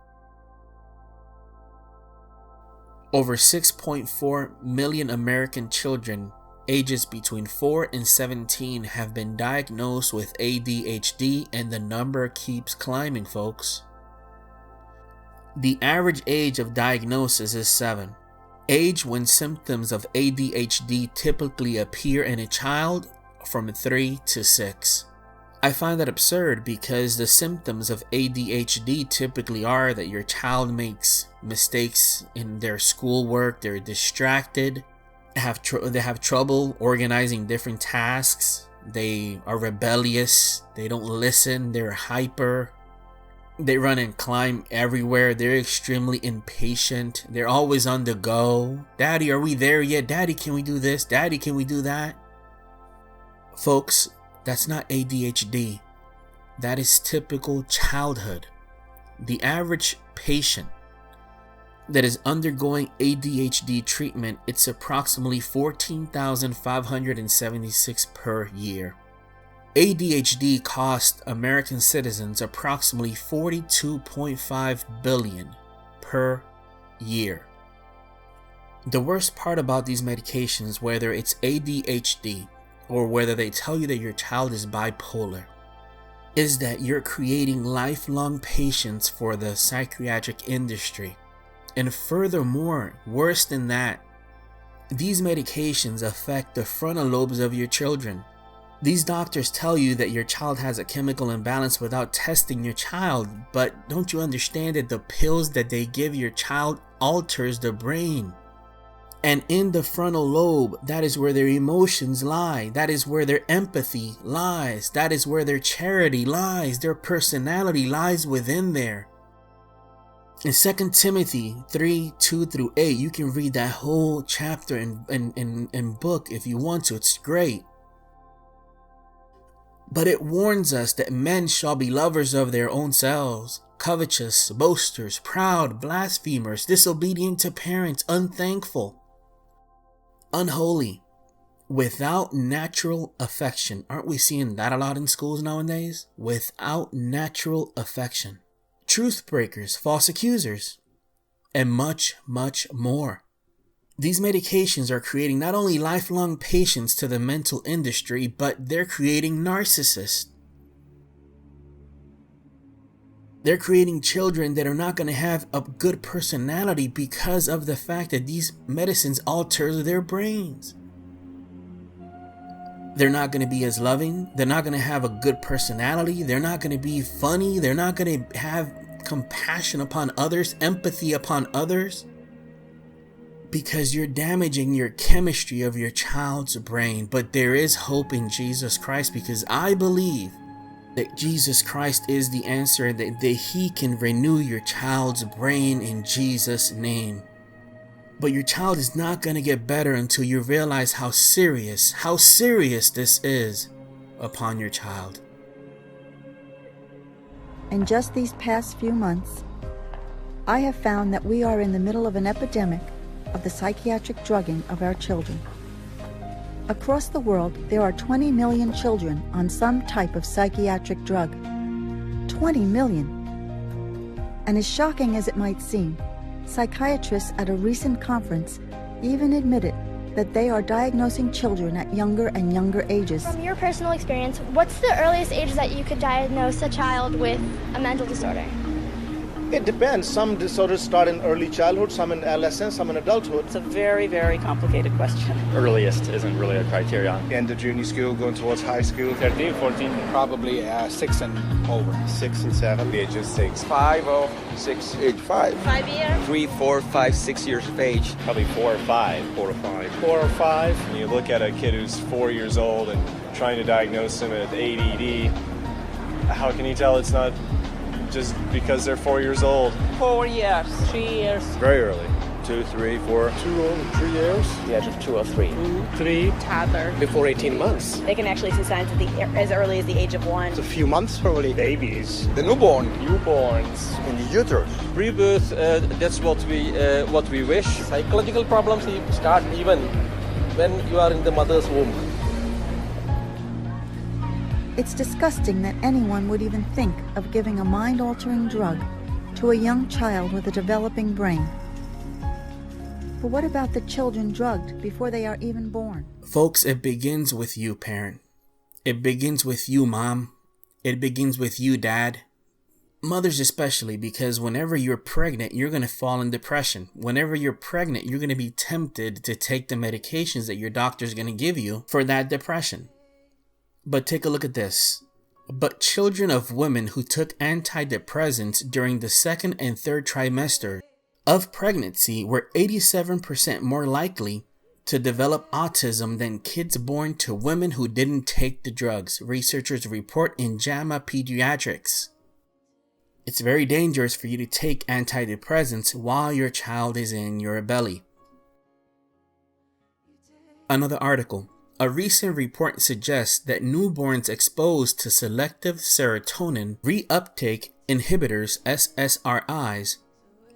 over 6.4 million American children ages between 4 and 17 have been diagnosed with ADHD, and the number keeps climbing, folks. The average age of diagnosis is 7. Age when symptoms of ADHD typically appear in a child from 3 to 6. I find that absurd because the symptoms of ADHD typically are that your child makes mistakes in their schoolwork, they're distracted, they have trouble organizing different tasks, they are rebellious, they don't listen, they're hyper, they run and climb everywhere, they're extremely impatient, they're always on the go. Daddy, are we there yet? Daddy, can we do this? Daddy, can we do that? Folks, that's not ADHD. That is typical childhood. The average patient that is undergoing ADHD treatment, it's approximately $14,576 per year. ADHD costs American citizens approximately $42.5 billion per year. The worst part about these medications, whether it's ADHD or whether they tell you that your child is bipolar, is that you're creating lifelong patients for the psychiatric industry. And furthermore, worse than that, these medications affect the frontal lobes of your children. These doctors tell you that your child has a chemical imbalance without testing your child, but don't you understand that the pills that they give your child alters the brain? And in the frontal lobe, that is where their emotions lie. That is where their empathy lies. That is where their charity lies. Their personality lies within there. In 2 Timothy 3:2-8, you can read that whole chapter and book if you want to. It's great. But it warns us that men shall be lovers of their own selves, covetous, boasters, proud, blasphemers, disobedient to parents, unthankful, unholy, without natural affection. Aren't we seeing that a lot in schools nowadays? Without natural affection. Truth breakers, false accusers, and much, much more. These medications are creating not only lifelong patients to the mental industry, but they're creating narcissists. They're creating children that are not going to have a good personality because of the fact that these medicines alter their brains. They're not going to be as loving. They're not going to have a good personality. They're not going to be funny. They're not going to have compassion upon others, empathy upon others. Because you're damaging your chemistry of your child's brain. But there is hope in Jesus Christ, because I believe that Jesus Christ is the answer, that He can renew your child's brain in Jesus' name. But your child is not going to get better until you realize how serious this is upon your child. In just these past few months, I have found that we are in the middle of an epidemic of the psychiatric drugging of our children. Across the world, there are 20 million children on some type of psychiatric drug. 20 million. And as shocking as it might seem, psychiatrists at a recent conference even admitted that they are diagnosing children at younger and younger ages. From your personal experience, what's the earliest age that you could diagnose a child with a mental disorder? It depends. Some disorders start in early childhood, some in adolescence, some in adulthood. It's a very, very complicated question. Earliest isn't really a criterion. End of junior school, going towards high school. 13, 14. Probably 6 and over. 6 and 7. The age is 6. 5 or 6. Age 5. 5 years? 3, 4, 5, 6 years of age. Probably 4 or 5. 4 or 5. 4 or 5. When you look at a kid who's 4 years old and trying to diagnose him with ADD, how can you tell it's not just because they're 4 years old? 4 years, 3 years. Very early. 2, 3, 4. 2 or 3 years. The age of 2 or 3. 3. Toddler. Before 18 months. They can actually see signs as early as the age of 1. It's a few months probably. Babies. The newborn. Newborns. In the uterus. Pre-birth, that's what we wish. Psychological problems start even when you are in the mother's womb. It's disgusting that anyone would even think of giving a mind-altering drug to a young child with a developing brain. But what about the children drugged before they are even born? Folks, it begins with you, parent. It begins with you, mom. It begins with you, dad. Mothers especially, because whenever you're pregnant, you're going to fall in depression. Whenever you're pregnant, you're going to be tempted to take the medications that your doctor's going to give you for that depression. But take a look at this. But children of women who took antidepressants during the 2nd and 3rd trimester of pregnancy were 87% more likely to develop autism than kids born to women who didn't take the drugs, researchers report in JAMA Pediatrics. It's very dangerous for you to take antidepressants while your child is in your belly. Another article. A recent report suggests that newborns exposed to selective serotonin reuptake inhibitors SSRIs,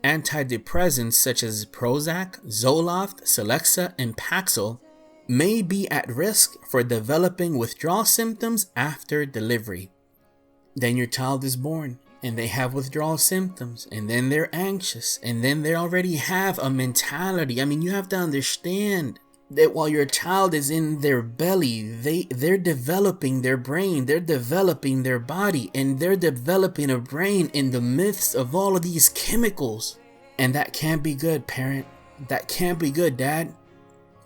antidepressants such as Prozac, Zoloft, Celexa, and Paxil may be at risk for developing withdrawal symptoms after delivery. Then your child is born and they have withdrawal symptoms, and then they're anxious, and then they already have a mentality. I mean, you have to understand that while your child is in their belly, they're developing their brain, they're developing their body, and they're developing a brain in the midst of all of these chemicals. And that can't be good, parent. That can't be good, dad.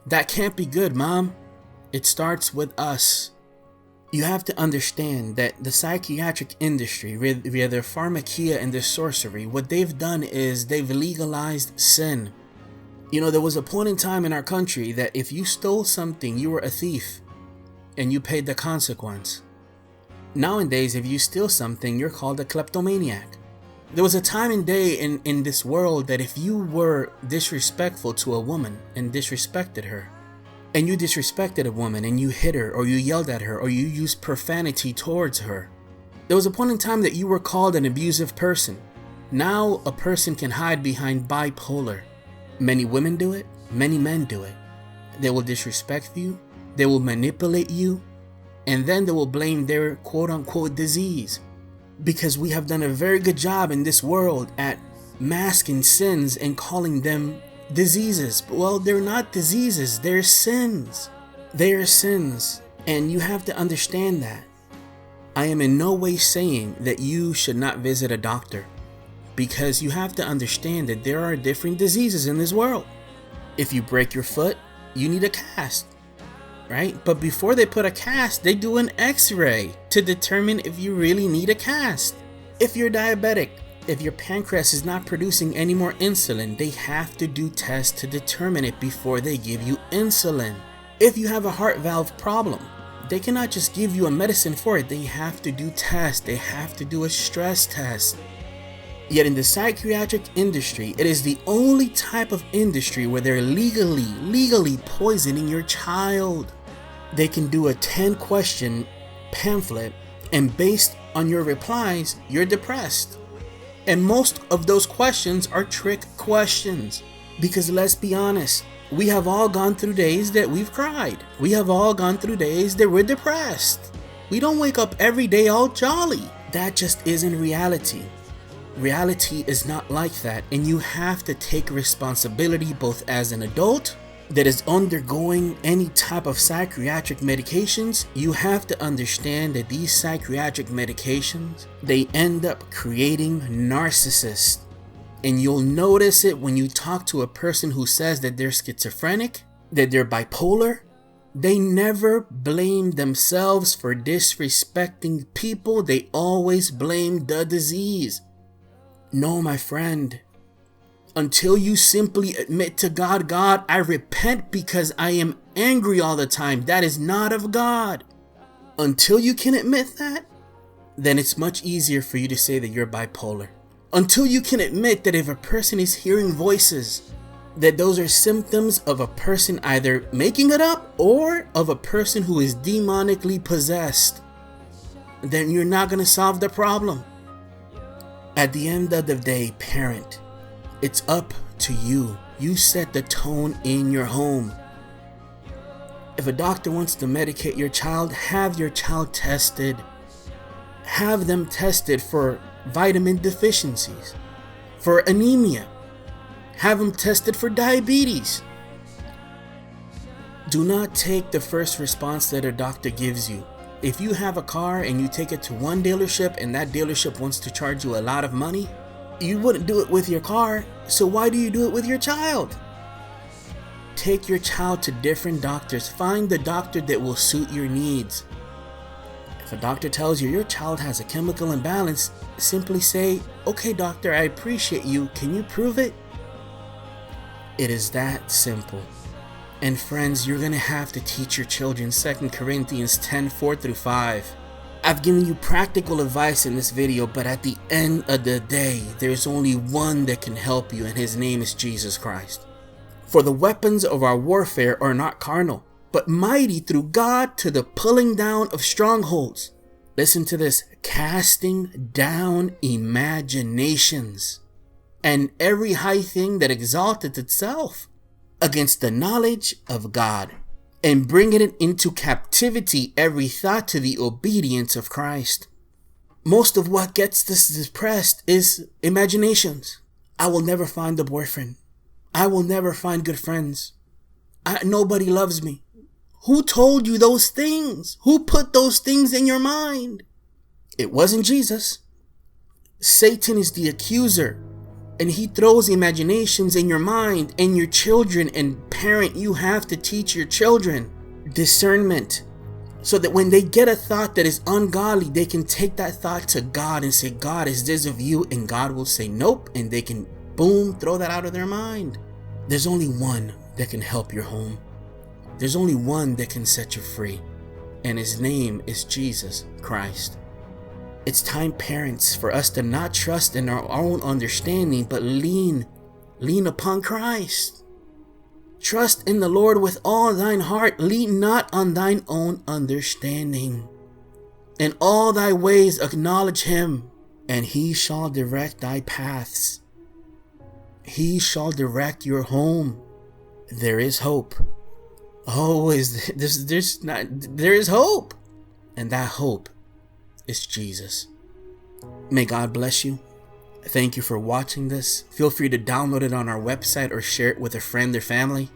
That can't be good, mom. It starts with us. You have to understand that the psychiatric industry, via their Pharmakeia and their sorcery, what they've done is they've legalized sin. You know, there was a point in time in our country that if you stole something, you were a thief and you paid the consequence. Nowadays, if you steal something, you're called a kleptomaniac. There was a time and day in this world that if you were disrespectful to a woman and disrespected her, and you disrespected a woman and you hit her or you yelled at her or you used profanity towards her, there was a point in time that you were called an abusive person. Now a person can hide behind bipolar. Many women do it, many men do it. They will disrespect you, they will manipulate you, and then they will blame their quote-unquote disease. Because we have done a very good job in this world at masking sins and calling them diseases. Well, they're not diseases, they're sins. They're sins, and you have to understand that. I am in no way saying that you should not visit a doctor, because you have to understand that there are different diseases in this world. If you break your foot, you need a cast, right? But before they put a cast, they do an x-ray to determine if you really need a cast. If you're diabetic, if your pancreas is not producing any more insulin, they have to do tests to determine it before they give you insulin. If you have a heart valve problem, they cannot just give you a medicine for it. They have to do tests. They have to do a stress test. Yet in the psychiatric industry, it is the only type of industry where they're legally poisoning your child. They can do a 10-question pamphlet, and based on your replies, you're depressed. And most of those questions are trick questions. Because let's be honest, we have all gone through days that we've cried. We have all gone through days that we're depressed. We don't wake up every day all jolly. That just isn't reality. Reality is not like that, and you have to take responsibility both as an adult that is undergoing any type of psychiatric medications. You have to understand that these psychiatric medications, they end up creating narcissists. And you'll notice it when you talk to a person who says that they're schizophrenic, that they're bipolar. They never blame themselves for disrespecting people. They always blame the disease. No, my friend. Until you simply admit to God, God, I repent because I am angry all the time. That is not of God. Until you can admit that, then it's much easier for you to say that you're bipolar. Until you can admit that if a person is hearing voices, that those are symptoms of a person either making it up or of a person who is demonically possessed, then you're not going to solve the problem. At the end of the day, parent, it's up to you. You set the tone in your home. If a doctor wants to medicate your child, have your child tested. Have them tested for vitamin deficiencies, for anemia. Have them tested for diabetes. Do not take the first response that a doctor gives you. If you have a car and you take it to one dealership and that dealership wants to charge you a lot of money, you wouldn't do it with your car, so why do you do it with your child? Take your child to different doctors. Find the doctor that will suit your needs. If a doctor tells you your child has a chemical imbalance, simply say, okay doctor, I appreciate you, can you prove it? It is that simple. And friends, you're going to have to teach your children 2 Corinthians 10:4-5. I've given you practical advice in this video, but at the end of the day, there's only one that can help you, and his name is Jesus Christ. For the weapons of our warfare are not carnal, but mighty through God to the pulling down of strongholds. Listen to this: casting down imaginations and every high thing that exalteth itself against the knowledge of God, and bringing it into captivity every thought to the obedience of Christ. Most of what gets us depressed is imaginations. I will never find a boyfriend. I will never find good friends. Nobody loves me. Who told you those things? Who put those things in your mind? It wasn't Jesus. Satan is the accuser, and he throws imaginations in your mind and your children. And parent, you have to teach your children discernment, so that when they get a thought that is ungodly, they can take that thought to God and say, God, is this of you? And God will say nope, and they can boom, throw that out of their mind. There's only one that can help your home. There's only one that can set you free, and his name is Jesus Christ. It's time, parents, for us to not trust in our own understanding, but lean upon Christ. Trust in the Lord with all thine heart. Lean not on thine own understanding. In all thy ways acknowledge him, and he shall direct thy paths. He shall direct your home. There is hope. Oh, there is hope. And that hope is Jesus. May God bless you. Thank you for watching this. Feel free to download it on our website or share it with a friend or family.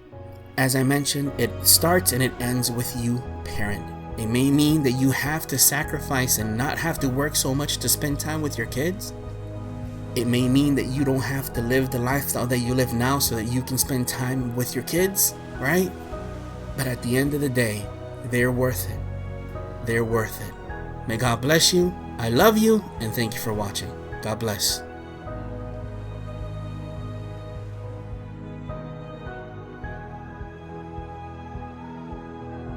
As I mentioned, it starts and it ends with you, parent. It may mean that you have to sacrifice and not have to work so much to spend time with your kids. It may mean that you don't have to live the lifestyle that you live now so that you can spend time with your kids, right? But at the end of the day, they're worth it. They're worth it. May God bless you. I love you, and thank you for watching. God bless.